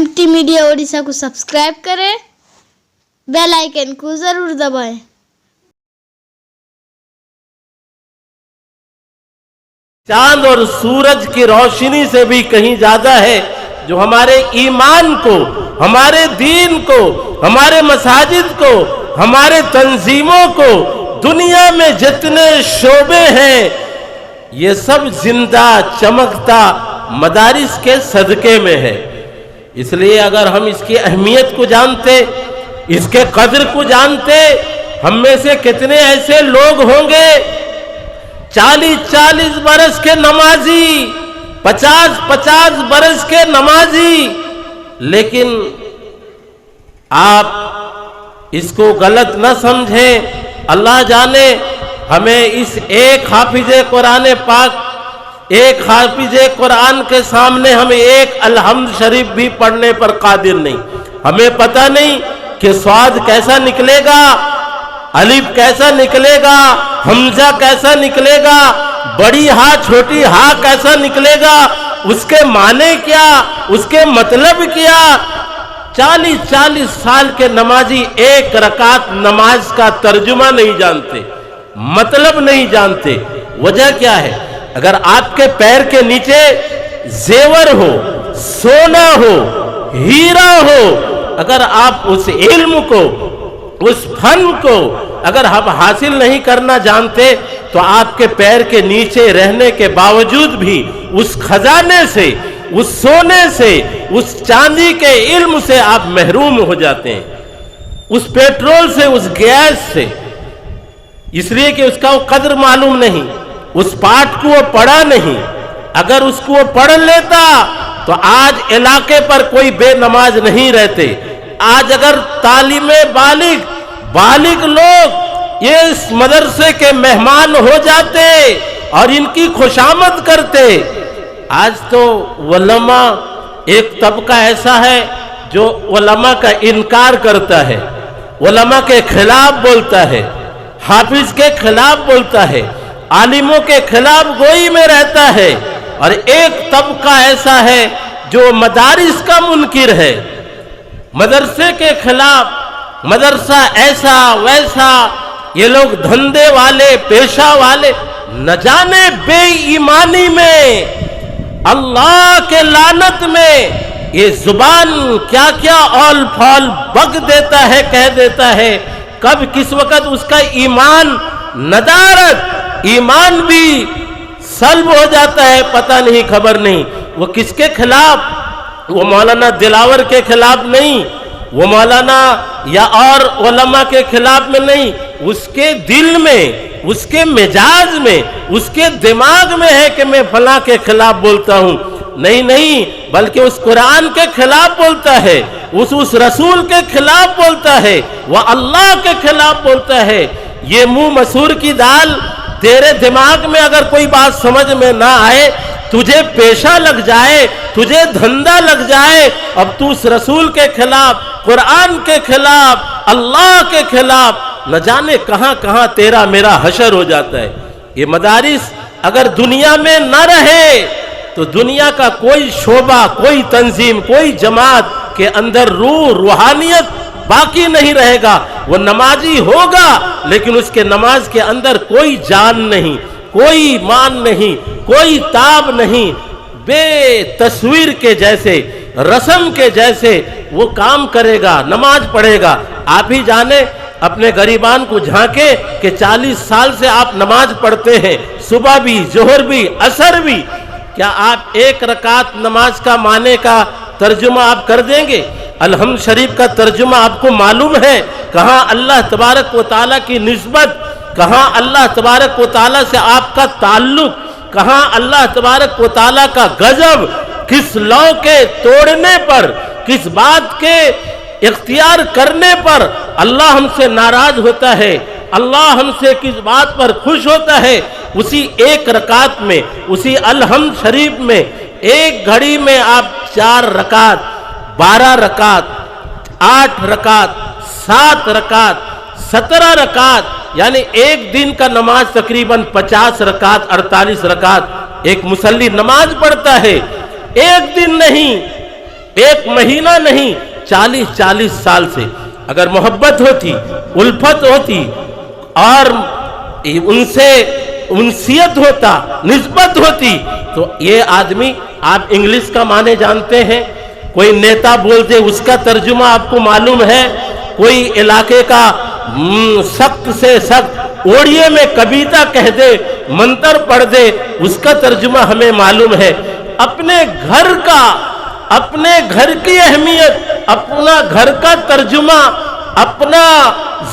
MT media Odisha को subscribe करें, bell icon को जरूर दबाएं। चांद और सूरज की रोशनी से भी कहीं ज्यादा है जो हमारे ईमान को, हमारे दीन को, हमारे मसाजिद को, हमारे तंजीमों को, दुनिया में जितने शोबे हैं ये सब जिंदा चमकता मदारिस के सदके में है। इसलिए अगर हम इसकी अहमियत को जानते, इसके कदर को जानते, हम में से कितने ऐसे लोग होंगे 40-40 बरस के नमाजी, 50-50 बरस के नमाजी, लेकिन आप इसको गलत न समझें। अल्लाह जाने हमें इस एक हाफिज़े कुरान पाक, एक हाफिज़े कुरान के सामने हमें एक अलहम्द शरीफ भी पढ़ने पर कादिर नहीं। हमें पता नहीं कि स्वाद कैसा निकलेगा, अलिफ कैसा निकलेगा, हमजा कैसा निकलेगा, बड़ी हा छोटी हा कैसा निकलेगा, उसके माने क्या, उसके मतलब क्या। 40-40 साल के नमाजी एक रकात नमाज का तर्जुमा नहीं जानते, मतलब नहीं जानते। वजह क्या है? अगर आपके पैर के नीचे जेवर हो, सोना हो, हीरा हो, अगर आप उस इल्म को, उस फन को अगर हम हासिल नहीं करना जानते तो आपके पैर के नीचे रहने के बावजूद भी उस खजाने से, उस सोने से, उस चांदी के इल्म से आप महरूम हो जाते हैं, उस पेट्रोल से, उस गैस से। इसलिए कि उसका वो कदर मालूम नहीं, उस पाठ को वो पढ़ा नहीं। अगर उसको वो पढ़ लेता तो आज इलाके पर कोई बेनमाज नहीं रहते। आज अगर तालीमे बालिग लोग ये इस मदरसे के मेहमान हो जाते और इनकी खुशामद करते। आज तो उलमा, एक तबका ऐसा है जो उलमा का इनकार करता है, उलमा के खिलाफ बोलता है, हाफिज के खिलाफ बोलता है, आलिमों के खिलाफ गोई में रहता है। और एक तबका ऐसा है जो मदारिस का मुनकिर है, मदरसे के खिलाफ, मदरसा ऐसा वैसा, ये लोग धंधे वाले, पेशा वाले, न जाने बेईमानी में, अल्लाह के लानत में ये जुबान क्या क्या औल फौल बक देता है, कह देता है। कब किस वक्त उसका ईमान, नदारत ईमान भी सल्ब हो जाता है, पता नहीं, खबर नहीं। वो किसके खिलाफ? वो मौलाना दिलावर के खिलाफ नहीं, वो मौलाना या और उलमा के खिलाफ में नहीं, उसके दिल में, उसके मिजाज में, उसके दिमाग में है कि मैं फलां के खिलाफ बोलता हूं। नहीं, बल्कि उस कुरान के खिलाफ बोलता है, उस रसूल के खिलाफ बोलता है, वह अल्लाह के खिलाफ बोलता है। ये मुंह मसूर की दाल, तेरे दिमाग में अगर कोई बात समझ में ना आए, तुझे पेशा लग जाए, तुझे धंधा लग जाए, अब तू उस रसूल के खिलाफ, कुरान के खिलाफ, अल्लाह के खिलाफ, न जाने कहां कहां तेरा मेरा हशर हो जाता है। ये मदारिस अगर दुनिया में न रहे तो दुनिया का कोई शोबा, कोई तंजीम, कोई जमात के अंदर रूह, रूहानियत बाकी नहीं रहेगा। वो नमाजी होगा लेकिन उसके नमाज के अंदर कोई जान नहीं, कोई मान नहीं, कोई ताब नहीं, बेतस्वीर के जैसे, रस्म के जैसे वो काम करेगा, नमाज पढ़ेगा। आप ही जाने, अपने गरीबान को झांके कि 40 साल से आप नमाज पढ़ते हैं, सुबह भी, जोहर भी, असर भी। क्या आप एक रकात नमाज का माने का तर्जुमा आप कर देंगे? अलहम्द शरीफ का तर्जुमा आपको मालूम है? कहाँ अल्लाह तबारक व ताला की निस्बत, कहाँ अल्लाह तबारक व ताला से आपका ताल्लुक, कहाँ अल्लाह तबारक व ताला का गजब, किस लौ के तोड़ने पर, किस बात के इख्तियार करने पर अल्लाह हमसे नाराज होता है, अल्लाह हमसे किस बात पर खुश होता है। उसी एक रकात में, उसी अलहम्द शरीफ में, एक घड़ी में आप 4 रकात, 12 रकात, 8 रकात, 7 रकात, 17 रकात, यानी एक दिन का नमाज तकरीबन 50 रकात, 48 रकात एक मुसल्ली नमाज पढ़ता है। एक दिन नहीं, ایک مہینہ نہیں 40 سال سے اگر محبت ہوتی، الفت ہوتی اور ان سے انسیت ہوتا، نسبت ہوتی، تو یہ آدمی، آپ انگلش کا معنی جانتے ہیں، کوئی نیتا بول دے اس کا ترجمہ آپ کو معلوم ہے، کوئی علاقے کا سخت سے سخت اوڑیے میں کبیتا کہہ دے، منتر پڑھ دے، اس کا ترجمہ ہمیں معلوم ہے۔ اپنے گھر کا، اپنے گھر کی اہمیت، اپنا گھر کا ترجمہ، اپنا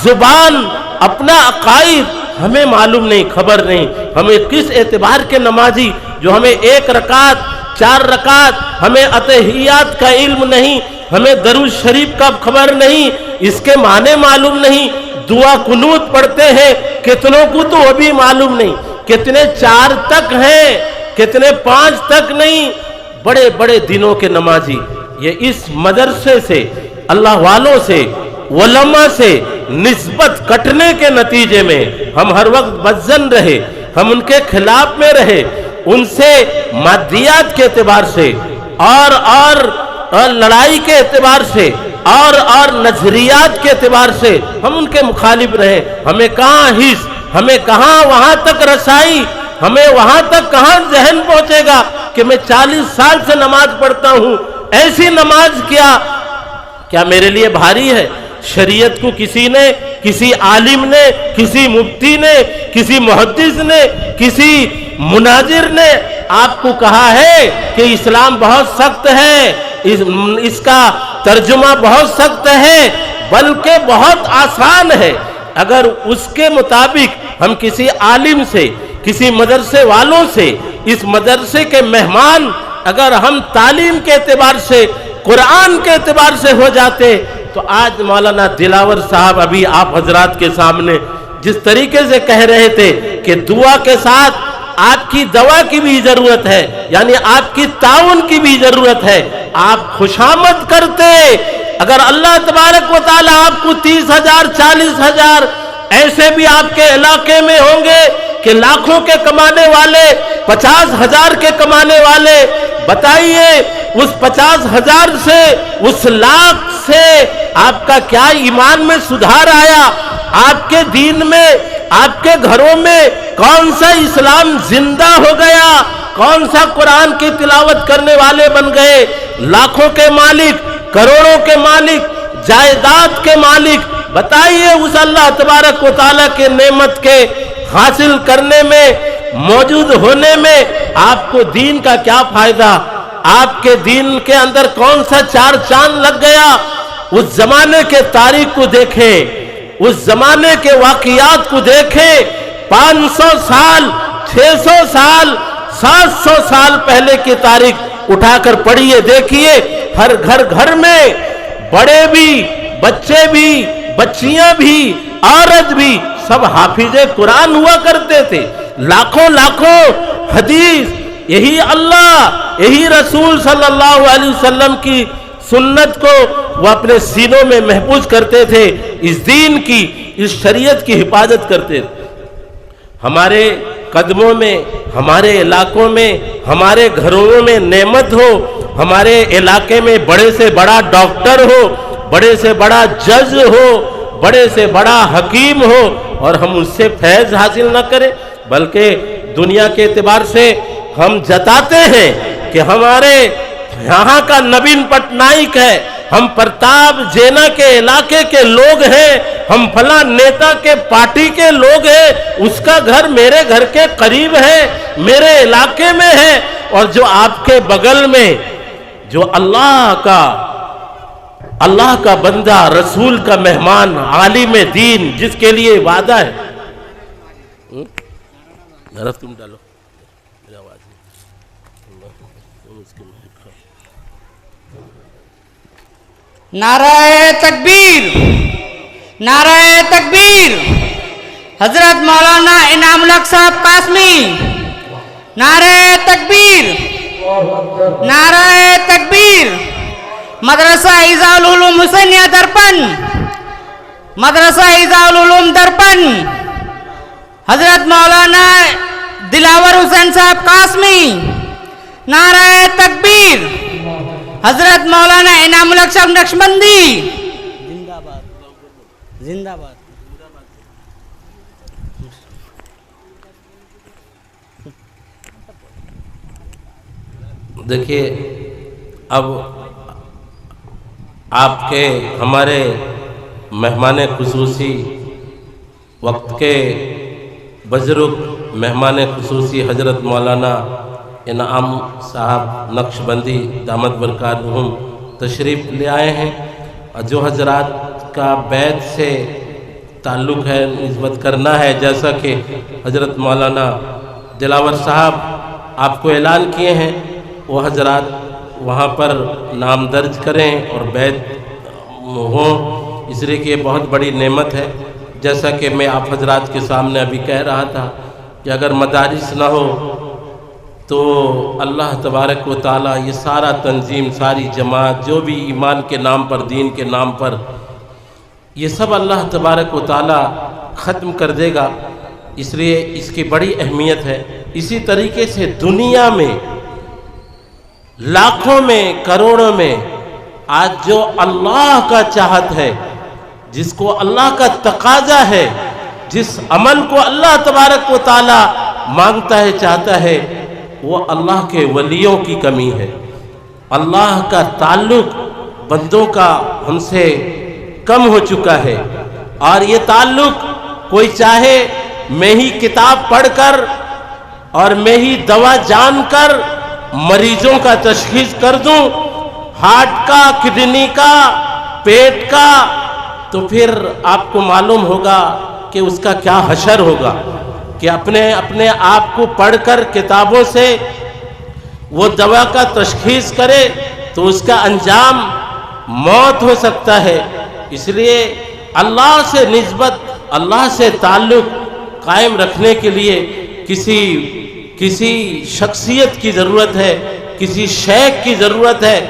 زبان، اپنا عقائد ہمیں معلوم نہیں، خبر نہیں۔ ہمیں کس اعتبار کے نمازی جو ہمیں 1 رکعت 4 رکعت، ہمیں اتحیات کا علم نہیں، ہمیں درود شریف کا خبر نہیں، اس کے معنی معلوم نہیں، دعا قنوت پڑھتے ہیں، کتنوں کو تو وہ بھی معلوم نہیں، کتنے 4 تک ہیں، کتنے 5 تک نہیں، بڑے بڑے دنوں کے نمازی۔ یہ اس مدرسے سے، اللہ والوں سے، علماء سے نسبت کٹنے کے نتیجے میں ہم ہر وقت بدظن رہے، ہم ان کے خلاف میں رہے، ان سے مادیات کے اعتبار سے اور لڑائی کے اعتبار سے اور نظریات کے اعتبار سے ہم ان کے مخالف رہے۔ ہمیں کہاں حص، ہمیں کہاں وہاں تک رسائی، ہمیں وہاں تک کہاں ذہن پہنچے گا کہ میں 40 سال سے نماز پڑھتا ہوں، ایسی نماز کیا میرے لیے بھاری ہے؟ شریعت کو کسی نے، کسی عالم نے، کسی مفتی نے، کسی محدث نے، کسی مناظر نے آپ کو کہا ہے کہ اسلام بہت سخت ہے، اس کا ترجمہ بہت سخت ہے، بلکہ بہت آسان ہے۔ اگر اس کے مطابق ہم کسی عالم سے، کسی مدرسے والوں سے، اس مدرسے کے مہمان اگر ہم تعلیم کے اعتبار سے، قرآن کے اعتبار سے ہو جاتے، تو آج مولانا دلاور صاحب ابھی آپ حضرات کے سامنے جس طریقے سے کہہ رہے تھے کہ دعا کے ساتھ آپ کی دوا کی بھی ضرورت ہے، یعنی آپ کی تعاون کی بھی ضرورت ہے، آپ خوشامد کرتے۔ اگر اللہ تبارک و تعالی آپ کو 30,000 40,000 ایسے بھی آپ کے علاقے میں ہوں گے کہ لاکھوں کے کمانے والے، 50,000 کے کمانے والے، بتائیے اس 50,000 سے، اس لاکھ سے آپ کا کیا ایمان میں سدھار آیا؟ آپ کے دین میں، آپ کے گھروں میں کون سا اسلام زندہ ہو گیا؟ کون سا قرآن کی تلاوت کرنے والے بن گئے؟ لاکھوں کے مالک، کروڑوں کے مالک، جائیداد کے مالک، بتائیے اس اللہ تبارک و تعالیٰ کے نعمت کے حاصل کرنے میں، موجود ہونے میں آپ کو دین کا کیا فائدہ؟ آپ کے دین کے اندر کون سا 4 چاند لگ گیا؟ اس زمانے کے تاریخ کو دیکھیں، اس زمانے کے واقعات کو دیکھیں، 500 سال، 600 سال، 700 سال پہلے کی تاریخ اٹھا کر پڑھیے، دیکھیے، ہر گھر میں بڑے بھی، بچے بھی، بچیاں بھی، عورت بھی، سب حافظ قرآن ہوا کرتے تھے۔ لاکھوں حدیث، یہی اللہ، یہی رسول صلی اللہ علیہ وسلم کی سنت کو وہ اپنے سینوں میں محفوظ کرتے تھے، اس دین کی، اس شریعت کی حفاظت کرتے تھے۔ ہمارے قدموں میں، ہمارے علاقوں میں، ہمارے گھروں میں نعمت ہو، ہمارے علاقے میں بڑے سے بڑا ڈاکٹر ہو، بڑے سے بڑا جج ہو، بڑے سے بڑا حکیم ہو، اور ہم اس سے فیض حاصل نہ کریں، بلکہ دنیا کے اعتبار سے ہم جتاتے ہیں کہ ہمارے یہاں کا نوین پٹنائک ہے، ہم پرتاپ جینا کے علاقے کے لوگ ہیں، ہم فلاں نیتا کے پارٹی کے لوگ ہیں، اس کا گھر میرے گھر کے قریب ہے، میرے علاقے میں ہے، اور جو آپ کے بغل میں جو اللہ کا بندہ، رسول کا مہمان، عالم دین، جس کے لیے وعدہ ہے، تم ڈالو نعرہ تکبیر، نعرہ تکبیر، حضرت مولانا انعام الحق صاحب قاسمی، نعرہ تکبیر، نعرہ تکبیر، مدرسہ اعزاز العلوم حسینیہ درپن، مدرسہ اعزاز العلوم درپن، حضرت مولانا دلاور حسین صاحب قاسمی، نعرہ تکبیر، हजरत मौलाना इनामुल हक साहब नक्शबंदी जिंदाबाद जिंदाबाद। देखिए, अब आपके हमारे मेहमान खुसूसी वक्त के बुजुर्ग मेहमान खुसूसी हजरत मौलाना इनाम साहब नक्शबंदी दामद बरकातहुम तशरीफ़ ले आए हैं, और जो हजरात का बैत से ताल्लुक़ है, निस्बत करना है, जैसा कि हजरत मौलाना दिलावर साहब आपको ऐलान किए हैं, वो हजरात वहाँ पर नाम दर्ज करें और बैत हों, इसलिए कि ये बहुत बड़ी नेमत है। जैसा कि मैं आप हजरात के सामने अभी कह रहा था कि अगर मदारिस ना हो तो अल्लाह तबारक व ताला ये सारा तंजीम, सारी जमात, जो भी ईमान के नाम पर, दीन के नाम पर, ये सब अल्लाह तबारक व ताला ख़त्म कर देगा। इसलिए इसकी बड़ी अहमियत है। इसी तरीके से दुनिया में लाखों में, करोड़ों में आज जो अल्लाह का चाहत है, जिसको अल्लाह का तकाजा है, जिस अमल को अल्लाह तबारक व ताला मांगता है, चाहता है, वो अल्लाह के वलियों की कमी है। अल्लाह का ताल्लुक़ बंदों का हमसे कम हो चुका है, और ये ताल्लुक़ कोई चाहे मैं ही किताब पढ़कर और मैं ही दवा जानकर मरीजों का तशखीस कर दूं, हार्ट का, किडनी का, पेट का, तो फिर आपको मालूम होगा कि उसका क्या हशर होगा, कि अपने आप को पढ़कर किताबों से वो दवा का तशखीस करे तो उसका अंजाम मौत हो सकता है। इसलिए अल्लाह से निस्बत, अल्लाह से ताल्लुक़ कायम रखने के लिए किसी शख्सियत की ज़रूरत है, किसी शेख की ज़रूरत है,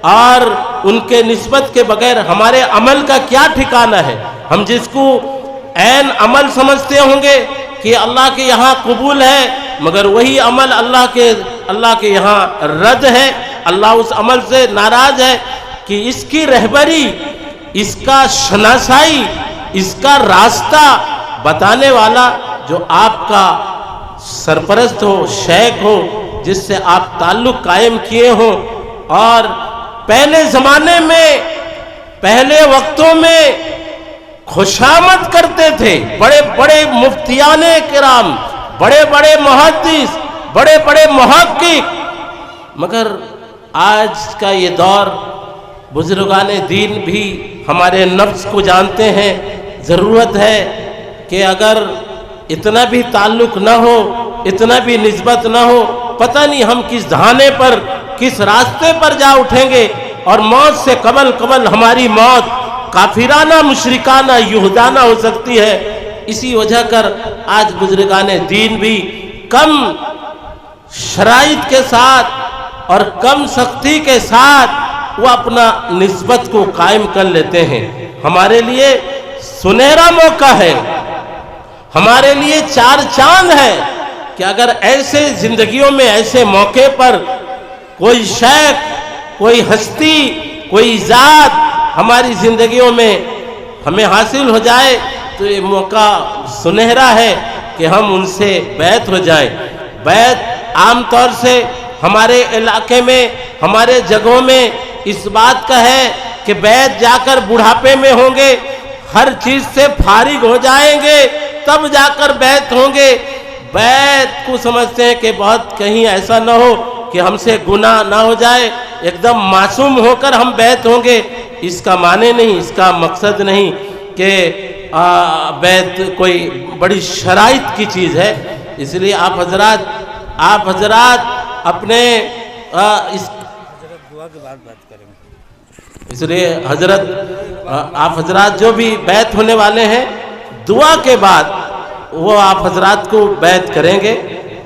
और उनके निस्बत के बगैर हमारे अमल का क्या ठिकाना है। हम जिसको ऐन अमल समझते होंगे कि अल्लाह के यहाँ कबूल है, मगर वही अमल अल्लाह के यहाँ रद्द है, अल्लाह उस अमल से नाराज़ है, कि इसकी रहबरी, इसका शनासाई, इसका रास्ता बताने वाला जो आपका सरपरस्त हो, शेख हो, जिससे आप ताल्लुक़ कायम किए हो। और पहले ज़माने में, पहले वक्तों में खुशामद करते थे बड़े बड़े मुफ्तियाने किराम, बड़े बड़े मुहद्दिस, बड़े बड़े मुहक्किक, मगर आज का ये दौर बुजुर्गाने दीन भी हमारे नफ्स को जानते हैं। ज़रूरत है कि अगर इतना भी ताल्लुक़ ना हो, इतना भी निस्बत ना हो, पता नहीं हम किस धाने पर, किस रास्ते पर जा उठेंगे, और मौत से कबल हमारी मौत काफिराना, मुशरिकाना, युहदाना हो सकती है। इसी वजह कर आज बुजुर्गाने दीन भी कम शराइत के साथ और कम सख्ती के साथ वो अपना निस्बत को कायम कर लेते हैं। हमारे लिए सुनहरा मौका है, हमारे लिए चार चांद है कि अगर ऐसे जिंदगियों में, ऐसे मौके पर कोई शेख, कोई हस्ती, कोई ज़ात हमारी जिंदगियों में हमें हासिल हो जाए, तो ये मौका सुनहरा है कि हम उनसे बैत हो जाएं। बैत आम तौर से हमारे इलाके में, हमारे जगहों में इस बात का है कि बैत जाकर बुढ़ापे में होंगे, हर चीज़ से फारिग हो जाएंगे, तब जाकर बैत होंगे। बैत को समझते हैं कि बहुत कहीं ऐसा ना हो कि हमसे गुनाह ना हो जाए, एकदम मासूम होकर हम बैत होंगे। इसका माने नहीं, इसका मकसद नहीं कि बैत कोई बड़ी शराइत की चीज़ है। इसलिए आप हजरात अपने इसलिए आप हजरात जो भी बैत होने वाले हैं, दुआ के बाद वो आप हजरात को बैत करेंगे।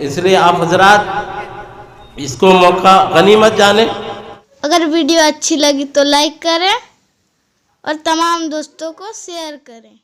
इसलिए आप हजरात इसको मौका गनीमत जाने। अगर वीडियो अच्छी लगी तो लाइक करें और तमाम दोस्तों को शेयर करें।